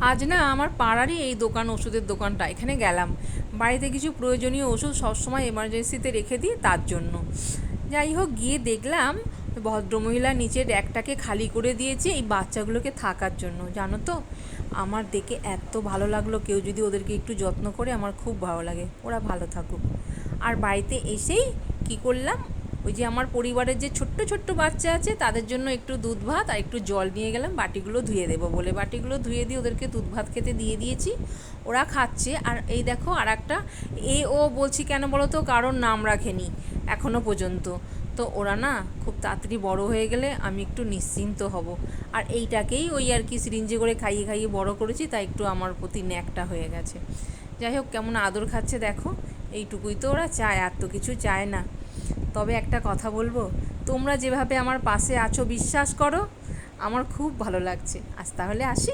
আজ না আমার পাড়ারই এই দোকান, ওষুধের দোকানটা, এখানে গেলাম। বাড়িতে কিছু প্রয়োজনীয় ওষুধ সবসময় এমার্জেন্সিতে রেখে দিই, তার জন্য। যাই হোক, গিয়ে দেখলাম ভদ্রমহিলা নিচের র্যাকটাকে খালি করে দিয়েছে এই বাচ্চাগুলোকে থাকার জন্য। জানো তো, আমার দেখে এত ভালো লাগলো। কেউ যদি ওদেরকে একটু যত্ন করে, আমার খুব ভালো লাগে, ওরা ভালো থাকুক। আর বাড়িতে এসেই কি করলাম, ওই যে আমার পরিবারের যে ছোট্ট ছোট্ট বাচ্চা আছে তাদের জন্য একটু দুধ ভাত আর একটু জল নিয়ে গেলাম, বাটিগুলো ধুয়ে দেবো বলে। বাটিগুলো ধুয়ে দিয়ে ওদেরকে দুধ ভাত খেতে দিয়ে দিয়েছি, ওরা খাচ্ছে। আর এই দেখো আর একটা, ও বলছি কেন বলো তো, কারণ নাম রাখেনি এখনও পর্যন্ত। তো ওরা না খুব তাড়াতাড়ি বড় হয়ে গেলে আমি একটু নিশ্চিন্ত হব। আর এইটাকেই ওই আর কি সিরিঞ্জে করে খাইয়ে খাইয়ে বড় করেছি, তাই একটু আমার প্রতি ন্যাকটা হয়ে গেছে। যাই হোক, কেমন আদর খাচ্ছে দেখো। এইটুকুই তো ওরা চায়, আর তো কিছু চায় না। তবে একটা কথা বলবো, তোমরা যেভাবে আমার পাশে আছো, বিশ্বাস করো, আমার খুব ভালো লাগছে। আজ তাহলে আসি।